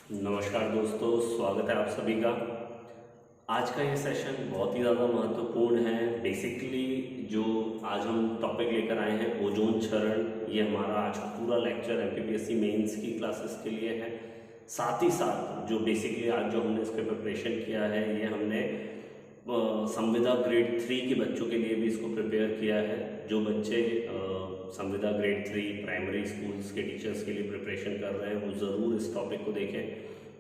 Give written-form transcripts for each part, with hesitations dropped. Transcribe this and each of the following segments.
नमस्कार दोस्तों, स्वागत है आप सभी का। आज का ये सेशन बहुत ही ज़्यादा महत्वपूर्ण है। बेसिकली जो आज हम टॉपिक लेकर आए हैं ओजोन क्षरण, ये हमारा आज का पूरा लेक्चर एमपीपीएससी मेंस की क्लासेस के लिए है। साथ ही साथ जो बेसिकली आज जो हमने इसके प्रिपरेशन किया है, ये हमने संविदा ग्रेड 3 के बच्चों के लिए भी इसको प्रिपेयर किया है। जो बच्चे संविदा ग्रेड 3 प्राइमरी स्कूल्स के टीचर्स के लिए प्रिपरेशन कर रहे हैं वो ज़रूर इस टॉपिक को देखें।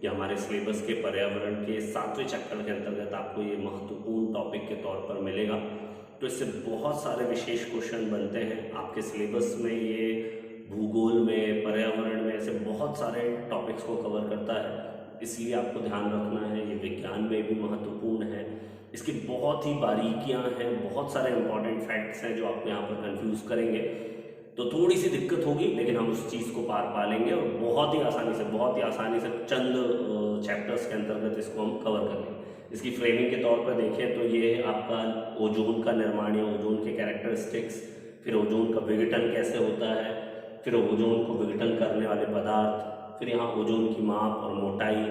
ये हमारे सिलेबस के पर्यावरण के 7वें चैप्टर के अंतर्गत आपको ये महत्वपूर्ण टॉपिक के तौर पर मिलेगा। तो इससे बहुत सारे विशेष क्वेश्चन बनते हैं आपके सिलेबस में। ये भूगोल में, पर्यावरण में ऐसे बहुत सारे टॉपिक्स को कवर करता है, इसलिए आपको ध्यान रखना है। ये विज्ञान में भी महत्वपूर्ण है, इसकी बहुत ही बारीकियां हैं, बहुत सारे इंपॉर्टेंट फैक्ट्स हैं जो आपको यहाँ पर कंफ्यूज करेंगे। तो थोड़ी सी दिक्कत होगी, लेकिन हम उस चीज़ को पार पा लेंगे और बहुत ही आसानी से चंद चैप्टर्स के अंतर्गत इसको हम कवर कर लेंगे। इसकी फ्रेमिंग के तौर पर देखें तो ये आपका ओजोन का निर्माण या ओजोन के कैरेक्टरिस्टिक्स, फिर ओजोन का विघटन कैसे होता है, फिर ओजोन को विघटन करने वाले पदार्थ, फिर यहाँ ओजोन की माप और मोटाई,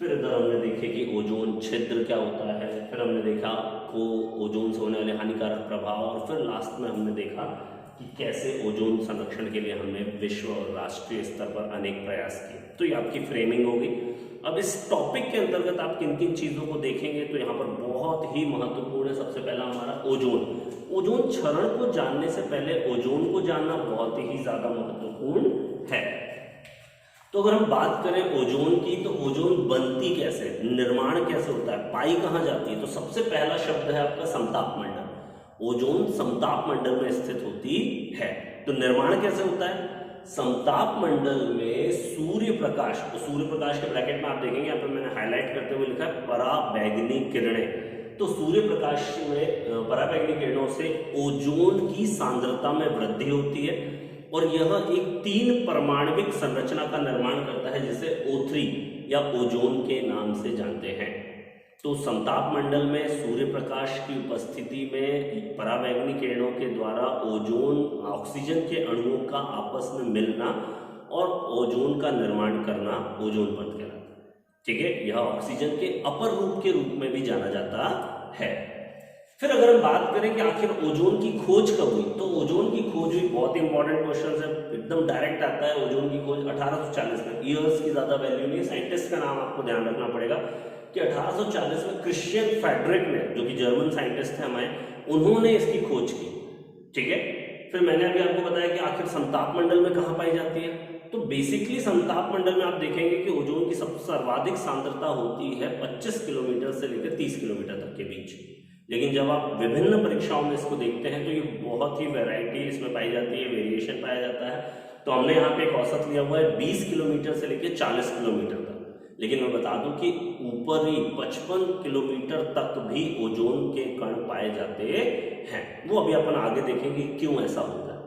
फिर इधर हमने देखे कि ओजोन छिद्र क्या होता है, फिर हमने देखा को ओजोन से होने वाले हानिकारक प्रभाव, और फिर लास्ट में हमने देखा कि कैसे ओजोन संरक्षण के लिए हमने विश्व और राष्ट्रीय स्तर पर अनेक प्रयास किए। तो ये आपकी फ्रेमिंग होगी। अब इस टॉपिक के अंतर्गत आप किन किन चीज़ों को देखेंगे, तो यहाँ पर बहुत ही महत्वपूर्ण है। सबसे पहला हमारा ओजोन क्षरण को जानने से पहले ओजोन को जानना बहुत ही ज़्यादा महत्वपूर्ण है। तो अगर हम बात करें ओजोन की, तो ओजोन बनती कैसे, निर्माण कैसे होता है, पाई कहाँ जाती है, तो सबसे पहला शब्द है आपका समताप मंडल। ओजोन समताप मंडल में स्थित होती है। तो निर्माण कैसे होता है, समताप मंडल में सूर्य प्रकाश, तो सूर्य प्रकाश के ब्रैकेट में आप देखेंगे यहाँ पर मैंने हाईलाइट करते हुए लिखा है पराबैंगनी किरणें। तो सूर्य प्रकाश में पराबैंगनी किरणों से ओजोन की सांद्रता में वृद्धि होती है और यह एक 3 परमाणविक संरचना का निर्माण करता है जिसे O3 या ओजोन के नाम से जानते हैं। तो समताप मंडल में सूर्य प्रकाश की उपस्थिति में पराबैंगनी किरणों के द्वारा ओजोन, ऑक्सीजन के अणुओं का आपस में मिलना और ओजोन का निर्माण करना ओजोन परत कहलाता है। ठीक है, यह ऑक्सीजन के अपर रूप के रूप में भी जाना जाता है। फिर अगर हम बात करें कि आखिर ओजोन की खोज कब हुई, तो ओजोन की खोज हुई, बहुत ही इंपॉर्टेंट क्वेश्चन है, एकदम डायरेक्ट आता है। ओजोन की खोज 1840 में, ईयर्स की ज्यादा वैल्यू नहीं, साइंटिस्ट का नाम आपको ध्यान रखना पड़ेगा कि 1840 में क्रिश्चियन फेडरिक ने, जो कि जर्मन साइंटिस्ट थे हमारे, उन्होंने इसकी खोज की। ठीक है, फिर मैंने अभी आपको बताया कि आखिर समताप मंडल में कहाँ पाई जाती है। तो बेसिकली समताप मंडल में आप देखेंगे कि ओजोन की सबसे सर्वाधिक सांद्रता होती है 25 किलोमीटर से लेकर 30 किलोमीटर तक के बीच। लेकिन जब आप विभिन्न परीक्षाओं में इसको देखते हैं तो ये बहुत ही वैरायटी इसमें पाई जाती है, वेरिएशन पाया जाता है। तो हमने यहाँ पे एक औसत लिया हुआ है 20 किलोमीटर से लेकर 40 किलोमीटर तक। लेकिन मैं बता दूं कि ऊपरी 55 किलोमीटर तक भी ओजोन के कण पाए जाते हैं। वो अभी अपन आगे देखेंगे क्यों ऐसा होता है।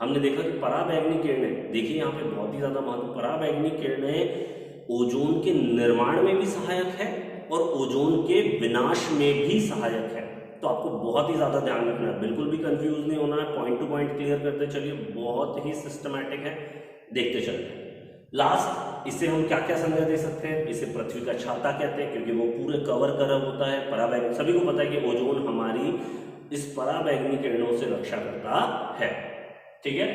हमने देखा कि पराबैंगनी किरणें, देखिए यहाँ पे बहुत ही ज्यादा महत्व, पराबैंगनी किरणें ओजोन के निर्माण में भी सहायक है और ओजोन के विनाश में भी सहायक है। तो आपको बहुत ही ज्यादा ध्यान रखना है, बिल्कुल भी कंफ्यूज नहीं होना है, पॉइंट टू पॉइंट क्लियर करते चलिए, बहुत ही सिस्टमैटिक है, देखते चलते हैं। लास्ट, इसे हम क्या क्या संज्ञा दे सकते हैं, इसे पृथ्वी का छाता कहते हैं क्योंकि वो पूरे कवर करा होता है। पराबैंगनी, सभी को पता है कि ओजोन हमारी इस पराबैंगनी किरणों से रक्षा करता है। ठीक है,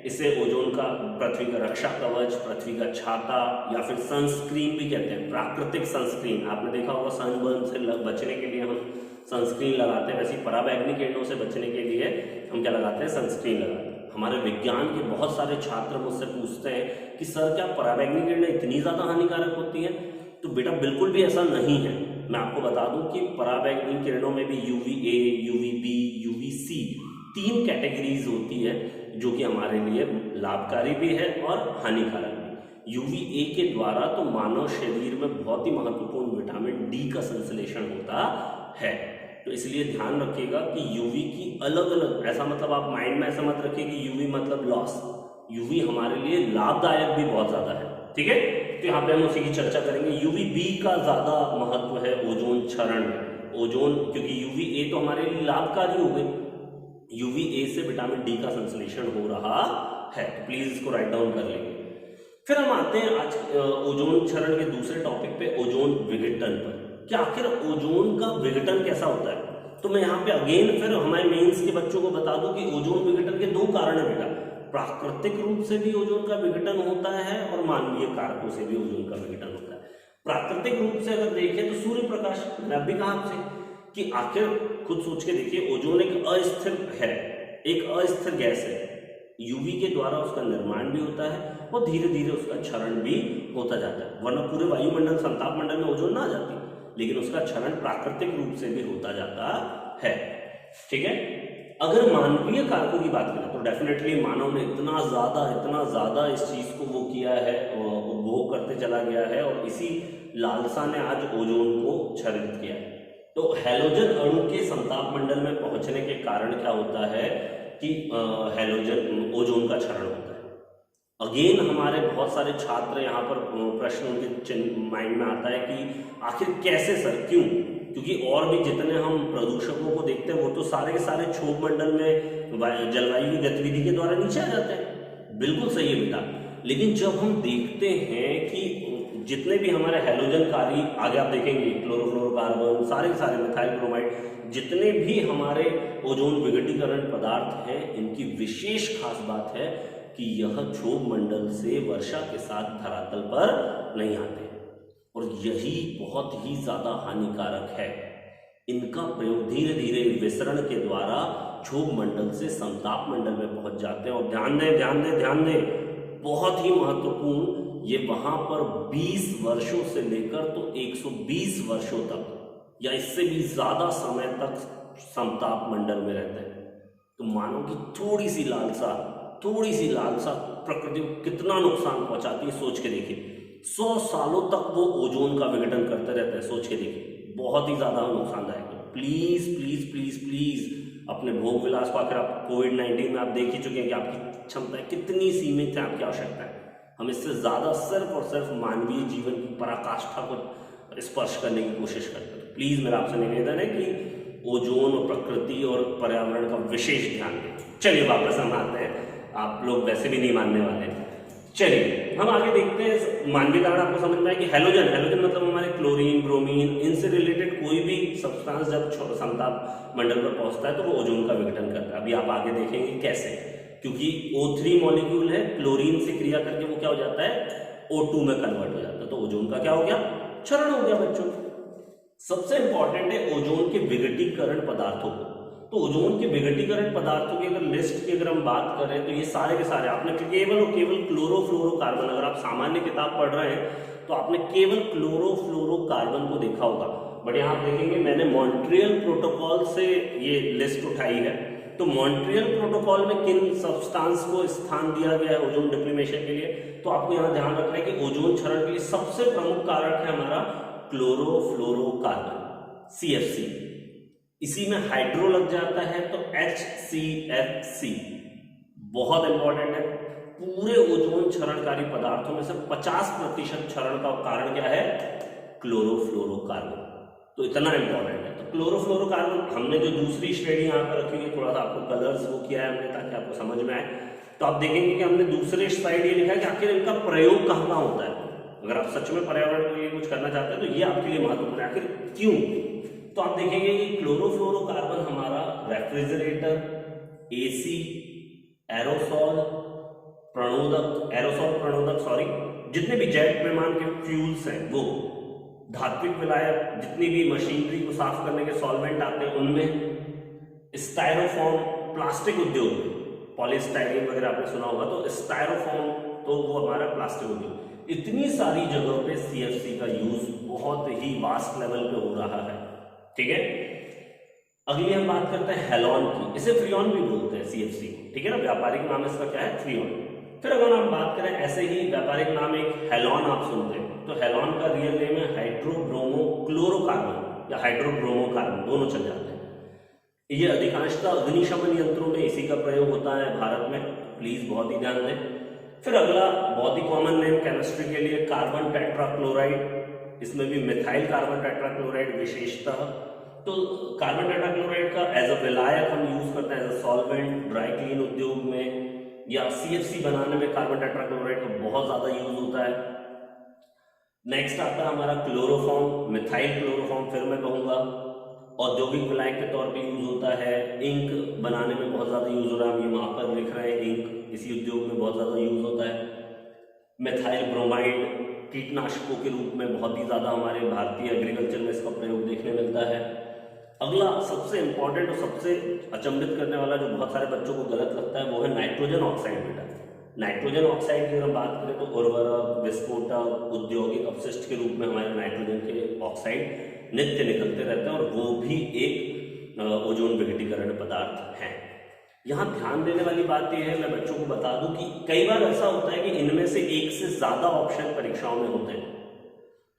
इसे ओजोन का, पृथ्वी का रक्षा कवच, पृथ्वी का छाता या फिर सनस्क्रीन भी कहते हैं, प्राकृतिक सनस्क्रीन। आपने देखा होगा सनबर्न से बचने के लिए हम सनस्क्रीन लगाते हैं, वैसे पराबैंगनी किरणों से बचने के लिए हम क्या लगाते हैं, सनस्क्रीन लगाते हैं। हमारे विज्ञान के बहुत सारे छात्र मुझसे पूछते हैं कि सर क्या पराबैंगनी किरणें इतनी ज्यादा हानिकारक होती हैं। तो बेटा बिल्कुल भी ऐसा नहीं है। मैं आपको बता दूं कि पराबैंगनी किरणों में भी UVA, UVB, UVC 3 कैटेगरीज होती है जो कि हमारे लिए लाभकारी भी है और हानिकारक भी। UVA के द्वारा तो मानव शरीर में बहुत ही महत्वपूर्ण विटामिन D का संश्लेषण होता है। तो इसलिए ध्यान रखिएगा कि UV की अलग अलग, ऐसा मतलब आप माइंड में ऐसा मत रखिए कि UV मतलब लॉस। UV हमारे लिए लाभदायक भी बहुत ज्यादा है। ठीक है, तो यहाँ पे हम उसी की चर्चा करेंगे। UVB का ज्यादा महत्व है ओजोन क्षरण में। ओजोन, क्योंकि UVA तो हमारे लिए लाभकारी हो गई, UVA से विटामिन D का संश्लेषण हो रहा है, तो प्लीज इसको राइट डाउन कर लेंगे। फिर हम आते हैं आज ओजोन क्षरण के दूसरे टॉपिक पे, ओजोन विघटन पर। कि आखिर ओजोन का विघटन कैसा होता है। तो मैं यहाँ पे अगेन फिर हमारे मेंस के बच्चों को बता दूं कि ओजोन विघटन के दो कारण है बेटा। प्राकृतिक रूप से भी ओजोन का विघटन होता है और मानवीय कारकों से भी ओजोन का विघटन होता है। प्राकृतिक रूप से अगर देखें तो सूर्य प्रकाश, मैंने अभी कहा आपसे कि आखिर खुद सोच के देखिए, ओजोन एक अस्थिर है, एक अस्थिर गैस है। यूवी के द्वारा उसका निर्माण भी होता है और धीरे धीरे उसका क्षरण भी होता जाता है, वरना पूरे वायुमंडल संताप मंडल में ओजोन ना आ जाती, लेकिन उसका क्षरण प्राकृतिक रूप से भी होता जाता है। ठीक है। अगर मानवीय कारकों की बात करें तो डेफिनेटली मानव ने इतना ज्यादा इस चीज को वो किया है, उपभोग करते चला गया है, और इसी लालसा ने आज ओजोन को क्षरित किया है। तो हैलोजन अणु के संताप मंडल में पहुंचने के कारण क्या होता है कि हैलोजन ओजोन का क्षरण होता है। अगेन हमारे बहुत सारे छात्र यहाँ पर प्रश्न उनके माइंड में आता है कि आखिर कैसे सर, क्यों? क्योंकि और भी जितने हम प्रदूषकों को देखते हैं वो तो सारे के सारे क्षोभ मंडल में जलवायु की गतिविधि के द्वारा नीचे आ जाते हैं। बिल्कुल सही है बेटा। लेकिन जब हम देखते हैं कि जितने भी हमारे हैलोजनकारी, आगे आप देखेंगे क्लोरोफ्लोरोकार्बन, सारे के सारे मिथाइल ब्रोमाइड, जितने भी हमारे ओजोन विघटीकरण पदार्थ हैं, इनकी विशेष खास बात है कि यह क्षोभ मंडल से वर्षा के साथ धरातल पर नहीं आते, और यही बहुत ही ज्यादा हानिकारक है। इनका प्रयोग धीरे धीरे विसरण के द्वारा क्षोभ मंडल से संताप मंडल में पहुंच जाते हैं। और ध्यान दें, बहुत ही महत्वपूर्ण, ये वहां पर 20 वर्षों से लेकर तो 120 वर्षों तक या इससे भी ज्यादा समय तक समताप मंडल में रहते हैं। तो मानव की थोड़ी सी लालसा प्रकृति को कितना नुकसान पहुंचाती है, सोच के देखिए। 100 सालों तक वो ओजोन का विघटन करते रहते हैं, सोच के देखिए, बहुत ही ज्यादा नुकसानदायक है। प्लीज प्लीज प्लीज प्लीज अपने भोग विलास को, आखिर आप कोविड-19 में आप देख ही चुके हैं कि आपकी क्षमताएं कितनी सीमित है, आपकी आवश्यकता है। हम इससे ज्यादा सिर्फ और सिर्फ मानवीय जीवन की पराकाष्ठा को स्पर्श करने की कोशिश करते हैं। प्लीज मेरा आपसे निवेदन है कि ओजोन और प्रकृति और पर्यावरण का विशेष ध्यान दें। चलिए वापस हम आते हैं, आप लोग वैसे भी नहीं मानने वाले। चलिए हम आगे देखते हैं। मानवीय कारण आपको समझ में आया कि हैलोजन मतलब हमारे क्लोरीन, ब्रोमीन, इनसे रिलेटेड कोई भी सब्सटेंस जब समताप मंडल पर पहुंचता है तो वो ओजोन का विघटन करता है। अभी आप आगे देखेंगे कैसे, क्योंकि O3 मॉलिक्यूल है, क्लोरीन से क्रिया करके वो क्या हो जाता है, O2 में कन्वर्ट हो जाता है। तो ओजोन का क्या हो गया, क्षरण हो गया बच्चों। सबसे इंपॉर्टेंट है ओजोन के विघटीकरण पदार्थों को। तो ओजोन के विघटीकरण पदार्थों की अगर लिस्ट की अगर हम बात करें तो ये सारे के सारे, आपने केवल और केवल क्लोरोफ्लोरोकार्बन, अगर आप सामान्य किताब पढ़ रहे हैं तो आपने केवल क्लोरोफ्लोरोकार्बन को देखा होगा, बट यहाँ आप देखेंगे मैंने मॉन्ट्रियल प्रोटोकॉल से ये लिस्ट उठाई है। तो मॉन्ट्रियल प्रोटोकॉल में किन सब्सटेंस को स्थान दिया गया है ओजोन डिप्लीमेशन के लिए, तो आपको यहाँ ध्यान रखना है कि ओजोन क्षरण के लिए सबसे प्रमुख कारक है हमारा क्लोरोफ्लोरोकार्बन, CFC। इसी में हाइड्रो लग जाता है तो HCFC, बहुत इंपॉर्टेंट है। पूरे ओजोन क्षरणकारी पदार्थों में से 50% क्षरण का कारण क्या है, क्लोरोफ्लोरोकार्बन। तो इतना इंपॉर्टेंट है। तो क्लोरोफ्लोरोकार्बन हमने जो दूसरी श्रेणी यहाँ पर रखी है, थोड़ा सा आपको कलर्स वो किया है हमने ताकि आपको समझ में आए। तो आप देखेंगे कि हमने दूसरे साइड ये लिखा है कि आखिर इनका प्रयोग कहाँ होता है। अगर आप सच में पर्यावरण के लिए कुछ करना चाहते हैं तो ये आपके लिए महत्वपूर्ण है। आखिर क्यों, तो आप देखेंगे कि क्लोरोफ्लोरोकार्बन हमारा रेफ्रिजरेटर, AC, एरोसॉल प्रणोदक जितने भी जेट विमान के फ्यूल्स हैं, वो धात्विक विलायक, जितनी भी मशीनरी को साफ करने के सॉल्वेंट आते हैं उनमें, स्टायरोफोम प्लास्टिक उद्योग में, पॉलीस्टाइरीन वगैरह आपने सुना होगा, तो स्टायरोफोम तो वो हमारा प्लास्टिक उद्योग। इतनी सारी जगहों पे CFC का यूज बहुत ही वास्ट लेवल पे हो रहा है। ठीक है। अगली हम बात करते हैं हेलॉन की, इसे फ्रियोन भी बोलते हैं CFC, ठीक है ना, व्यापारिक नाम इसका क्या है, फ्रियोन। फिर अगर हम बात करें ऐसे ही व्यापारिक नाम एक हेलॉन आप सुनते हैं, तो हेलॉन का रियल नेम है हाइड्रोब्रोमोक्लोरोकार्बन या हाइड्रोब्रोमोकार्बन, दोनों चल जाते हैं। ये अधिकांशतः अग्निशमन यंत्रों में इसी का प्रयोग होता है भारत में, प्लीज बहुत ही ध्यान दें। फिर अगला बहुत ही कॉमन नेम केमिस्ट्री के लिए कार्बन टेट्राक्लोराइड, इसमें भी मिथाइल कार्बन टेट्राक्लोराइड विशेषतः। तो कार्बन टेट्राक्लोराइड का एज अ विलायक हम यूज करते हैं, as a solvent dry clean उद्योग में, या CFC बनाने में कार्बन टेट्राक्लोराइड का बहुत ज्यादा यूज होता है। नेक्स्ट आता है हमारा क्लोरोफॉर्म, मिथाइल क्लोरोफॉर्म, फिर मैं कहूंगा औद्योगिक विलायक के तौर पे यूज होता है। इंक बनाने में बहुत ज्यादा यूज हो रहा है, हम ये वहां पर लिख रहे हैं, इंक इसी उद्योग में बहुत ज्यादा यूज होता है। मिथाइल ब्रोमाइड कीटनाशकों के रूप में बहुत ही ज्यादा हमारे भारतीय एग्रीकल्चर में इसका प्रयोग देखने मिलता है। अगला सबसे इंपॉर्टेंट और सबसे अचंभित करने वाला जो बहुत सारे बच्चों को गलत लगता है वो है नाइट्रोजन ऑक्साइड। बेटा नाइट्रोजन ऑक्साइड की अगर बात करें तो उर्वरक, विस्फोटक, औद्योगिक अपशिष्ट के रूप में हमारे नाइट्रोजन के ऑक्साइड नित्य निकलते रहते हैं और वो भी एक ओजोन विघटीकरण पदार्थ है। यहाँ ध्यान देने वाली बात यह है, मैं बच्चों को बता दूं कि कई बार ऐसा होता है कि इनमें से एक से ज्यादा ऑप्शन परीक्षाओं में होते हैं,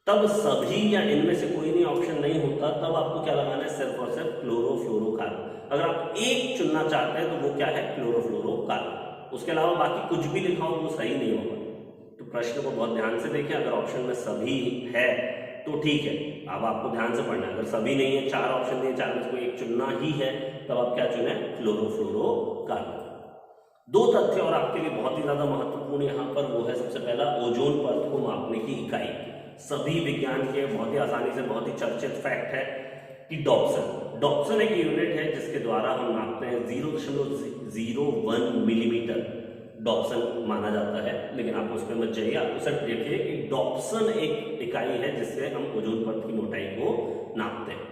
तब सभी या इनमें से कोई नहीं ऑप्शन नहीं होता, तब आपको क्या लगाना है, सिर्फ और सिर्फ क्लोरोफ्लोरोकार्बन। अगर आप एक चुनना चाहते हैं तो वो क्या है, क्लोरोफ्लोरोकार्बन। उसके अलावा बाकी कुछ भी लिखा हो वो सही नहीं होगा। तो प्रश्न को बहुत ध्यान से देखें, अगर ऑप्शन में सभी है तो ठीक है, अब आपको ध्यान से पढ़ना है। अगर सभी नहीं है, चार ऑप्शन नहीं है, चार में से कोई एक चुनना ही है, तब आप क्या चुने, क्लोरोफ्लोरोकार्बन। दो तथ्य और आपके लिए बहुत ही ज्यादा महत्वपूर्ण यहाँ पर, वो है सबसे पहला ओजोन परत को मापने की इकाई। सभी विज्ञान के बहुत ही आसानी से बहुत ही चर्चित फैक्ट है कि डॉप्सन एक यूनिट है जिसके द्वारा हम नापते हैं 0.01 मिलीमीटर डॉप्सन माना जाता है। लेकिन आप उस पर मत जाइए, आप उसे देखिए कि डॉप्सन एक इकाई है जिससे हम ओजोन परत की मोटाई को नापते हैं।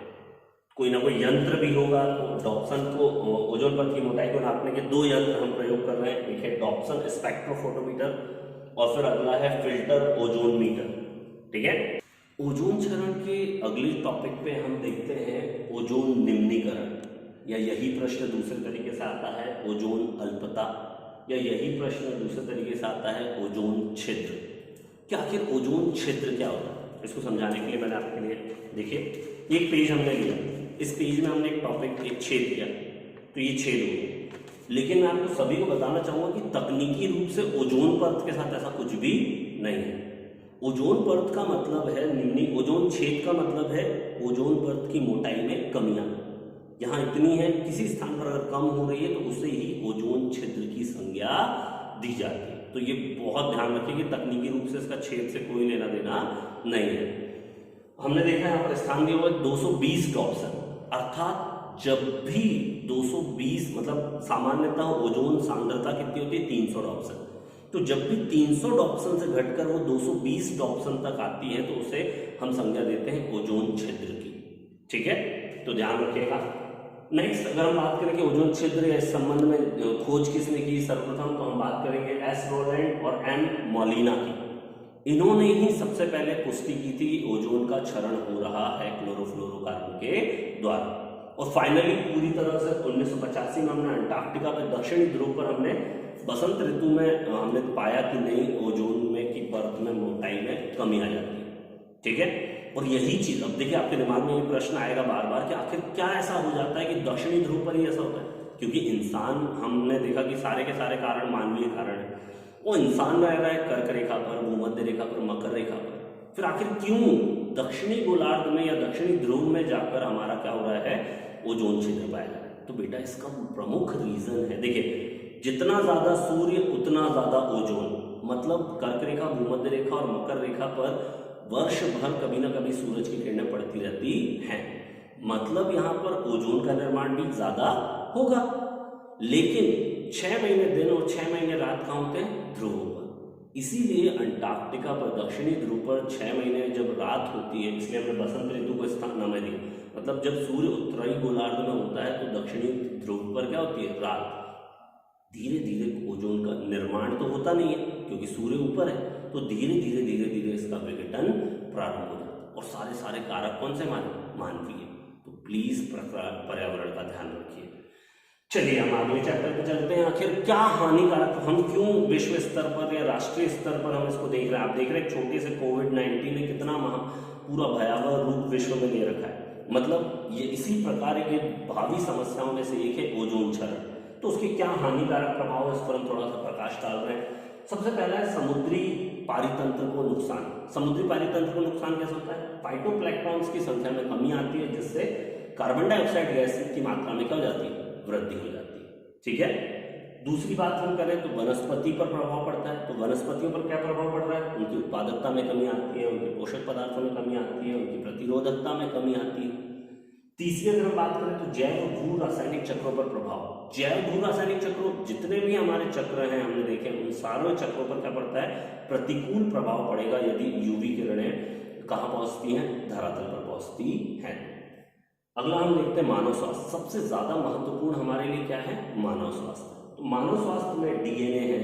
कोई ना कोई यंत्र भी होगा, तो डॉप्सन को, ओजोन परत की मोटाई को नापने के दो यंत्र हम प्रयोग कर रहे हैं। एक है डॉप्सन स्पेक्ट्रोफोटोमीटर और फिर अगला है फिल्टर ओजोन मीटर। ठीक है, ओजोन क्षरण के अगले टॉपिक पे हम देखते हैं ओजोन निम्नीकरण, या यही प्रश्न दूसरे तरीके से आता है ओजोन अल्पता, या यही प्रश्न दूसरे तरीके से आता है ओजोन छिद्र। क्या आखिर ओजोन छिद्र क्या होता है, इसको समझाने के लिए मैंने आपके लिए, देखिए एक पेज हमने लिया, इस पेज में हमने एक टॉपिक, एक छेद लिया, तो ये छेद हो गया। लेकिन मैं आपको सभी को बताना चाहूंगा कि तकनीकी रूप से ओजोन परत के साथ ऐसा कुछ भी नहीं है। ओजोन परत का मतलब है ओजोन छेद का मतलब है ओजोन परत की मोटाई में कमियां, यहाँ इतनी है, किसी स्थान पर अगर कम हो रही है तो उसे ही ओजोन छिद्र की संज्ञा दी जाती है। तो ये बहुत ध्यान रखिए कि तकनीकी रूप से इसका छेद से कोई लेना देना नहीं है। हमने देखा यहाँ पर स्थान दिया हुआ 220 डॉप्सन, अर्थात जब भी 220 मतलब सामान्यतः ओजोन सांद्रता कितनी होती है, 300 डॉप्सन, तो जब भी 300 डॉप्सन से घटकर वो 220 डॉप्सन तक आती है तो उसे हम संज्ञा देते हैं ओजोन छिद्र की। ठीक है, तो ध्यान रखिएगा। नेक्स्ट अगर हम बात करें कि ओजोन छिद्र या इस संबंध में खोज किसने की सर्वप्रथम, तो हम बात करेंगे एस रोलैंड और एम मॉलिना की। इन्होंने ही सबसे पहले पुष्टि की थी कि ओजोन का क्षरण हो रहा है क्लोरोफ्लोरोकार्बन के द्वारा। और फाइनली पूरी तरह से 1985 में हमने अंटार्कटिका पे दक्षिणी ध्रुव पर हमने बसंत ऋतु में हमने पाया कि नहीं, ओजोन में की परत में मोटाई में कमी आ जाती है। ठीक है, और यही चीज अब देखिए आपके दिमाग में ये प्रश्न आएगा बार बार कि आखिर क्या ऐसा हो जाता है कि दक्षिणी ध्रुव पर ही ऐसा होता है, क्योंकि इंसान, हमने देखा कि सारे के सारे कारण मानवीय कारण है। वो इंसान रह रहा है कर्क रेखा पर, भूमध्य रेखा पर, मकर रेखा पर, फिर आखिर क्यों दक्षिणी गोलार्ध में या दक्षिणी ध्रुव में जाकर हमारा क्या हो रहा है, ओजोन छिद्र पाया जा रहा है। तो बेटा इसका प्रमुख रीजन है, देखिए जितना ज्यादा सूर्य उतना ज्यादा ओजोन, मतलब कर्क रेखा, भूमध्य रेखा और मकर रेखा पर वर्ष भर कभी ना कभी सूरज की किरणें पड़ती रहती हैं, मतलब यहाँ पर ओजोन का निर्माण भी ज्यादा होगा। लेकिन 6 महीने दिन और 6 महीने रात कहाँ होते हैं, ध्रुवों पर। इसीलिए अंटार्कटिका पर, दक्षिणी ध्रुव पर 6 महीने जब रात होती है, इसलिए हमने बसंत ऋतु को स्थान नाम दिया। मतलब जब सूर्य उत्तरी गोलार्ध में होता है तो दक्षिणी ध्रुव पर क्या होती है, रात। धीरे धीरे ओजोन का निर्माण तो होता नहीं है क्योंकि सूर्य ऊपर है, तो धीरे धीरे इसका विघटन प्रारंभ हो जाता है। और सारे कारक कौन से, मानवीय। तो प्लीज पर्यावरण का ध्यान रखिए। चलिए हम अगले चैप्टर पे चलते हैं। आखिर क्या हानिकारक, हम क्यों विश्व स्तर पर या राष्ट्रीय स्तर पर हम इसको देख रहे हैं। आप देख रहे हैं छोटे से कोविड-19 ने कितना पूरा भयावह रूप विश्व में ले रखा है। मतलब ये इसी प्रकार के भावी समस्याओं में से एक है ओजोन क्षरण। तो उसके क्या हानिकारक प्रभाव है, इस पर हम थोड़ा सा प्रकाश डाल रहे हैं। सबसे पहला है समुद्री पारितंत्र को नुकसान। समुद्री पारितंत्र को नुकसान कैसे होता है, फाइटोप्लैंक्टन्स की संख्या में कमी आती है, जिससे कार्बन डाइऑक्साइड गैस की मात्रा में क्या हो जाती है, वृद्धि हो जाती है। ठीक है, दूसरी बात हम करें तो वनस्पति पर प्रभाव पड़ता है। तो वनस्पतियों पर क्या प्रभाव पड़ रहा है? उनकी उत्पादकता में कमी आती है, उनके पोषक पदार्थों में कमी आती है, उनकी प्रतिरोधकता में कमी आती है। तीसरी अगर हम बात करें तो जैव भू रासायनिक चक्रों पर प्रभाव। जैव भू रासायनिक चक्रों, जितने भी हमारे चक्र हैं हमने देखे, उन सारे चक्रों पर क्या पड़ता है? प्रतिकूल प्रभाव पड़ेगा यदि यूवी किरणें कहाँ पहुंचती हैं? धरातल पर पहुंचती हैं। अगला हम देखते हैं मानव स्वास्थ्य। सबसे ज्यादा महत्वपूर्ण हमारे लिए क्या है? मानव स्वास्थ्य। तो मानव स्वास्थ्य में डीएनए है,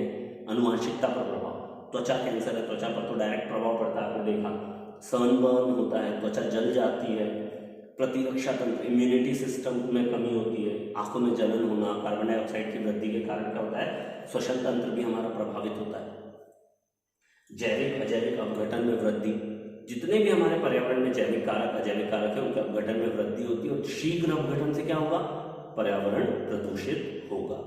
अनुवांशिकता पर प्रभाव। त्वचा कैंसर है, त्वचा पर तो डायरेक्ट प्रभाव पड़ता है, आपने देखा। सनबर्न होता है, त्वचा जल जाती है। प्रतिरक्षा तंत्र, इम्यूनिटी सिस्टम में कमी होती है, आंखों में जलन होना, कार्बन डाइऑक्साइड की वृद्धि के कारण क्या होता है? श्वसन तंत्र भी हमारा प्रभावित होता है। जैविक अजैविक अपघटन में वृद्धि, जितने भी हमारे पर्यावरण में जैविक कारक अजैविक कारक है उनके अपघटन में वृद्धि होती है। और शीघ्र अपघटन से क्या होगा? पर्यावरण प्रदूषित होगा।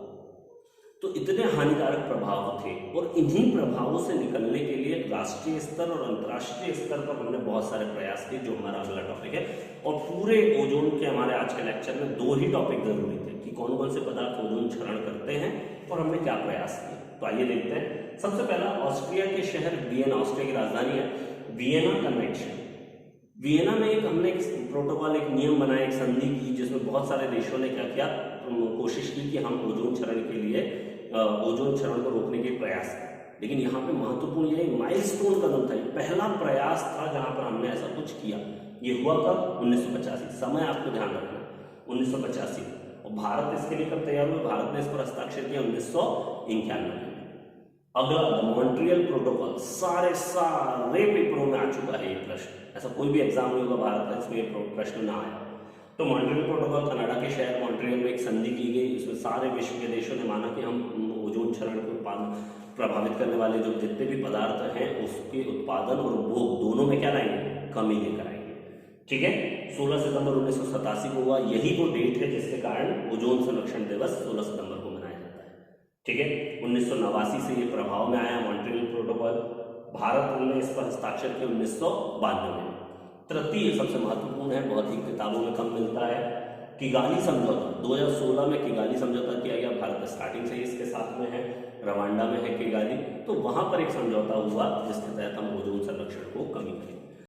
तो इतने हानिकारक प्रभाव थे, और इन्हीं प्रभावों से निकलने के लिए राष्ट्रीय स्तर और अंतर्राष्ट्रीय स्तर पर हमने बहुत सारे प्रयास किए, जो हमारा अगला टॉपिक है। और पूरे ओजोन के हमारे आज के लेक्चर में 2 ही टॉपिक जरूरी थे कि कौन कौन से पदार्थ ओजोन क्षरण करते हैं और हमने क्या प्रयास किए। तो आइए देखते हैं। सबसे पहला, ऑस्ट्रिया के शहर वियना, ऑस्ट्रिया की राजधानी है, वियना कन्वेंशन। वियना में हमने एक प्रोटोकॉल, एक नियम बनाया, एक संधि की, जिसमें बहुत सारे देशों ने क्या किया? कोशिश की कि हम ओजोन क्षरण के लिए ओजोन क्षरण को रोकने के प्रयास करें। लेकिन यहाँ पे महत्वपूर्ण ये माइलस्टोन कदम था, पहला प्रयास था जहां पर हमने ऐसा कुछ किया। ये हुआ कब? 1985। समय आपको ध्यान रखना, 1985। और भारत इसके लिए कब तैयार हुआ? भारत ने इस पर हस्ताक्षर किया 1991 में। अगला, मॉन्ट्रियल प्रोटोकॉल। सारे पेपरों में आ चुका है ये प्रश्न, ऐसा कोई भी एग्जाम नहीं होगा भारत का इसमें प्रश्न ना आया। तो मॉन्ट्रियल प्रोटोकॉल, कनाडा के शहर मॉन्ट्रियल में एक संधि की गई। इसमें सारे विश्व के देशों ने माना कि हम ओजोन क्षरण को प्रभावित करने वाले जो जितने भी पदार्थ हैं उसके उत्पादन और उपभोग दोनों में क्या लाएंगे? कमी लेकर आएंगे। ठीक है। 16 सितंबर 1987 को हुआ। यही वो डेट है जिसके कारण ओजोन संरक्षण दिवस 16 सितंबर को मनाया जाता है। ठीक है। 1989 से ये प्रभाव में आया मॉन्ट्रियल प्रोटोकॉल। भारत ने इस पर हस्ताक्षर किया 1992 में। तृतीय सबसे महत्वपूर्ण है, बहुत ही किताबों में कम मिलता है, किगाली समझौता। 2016 में किगाली समझौता किया गया। भारत स्टार्टिंग से ही इसके साथ में है, रवांडा में है किगाली। तो वहां पर एक समझौता हुआ जिसके तहत हम ओजोन संरक्षण को कमी करेंगे।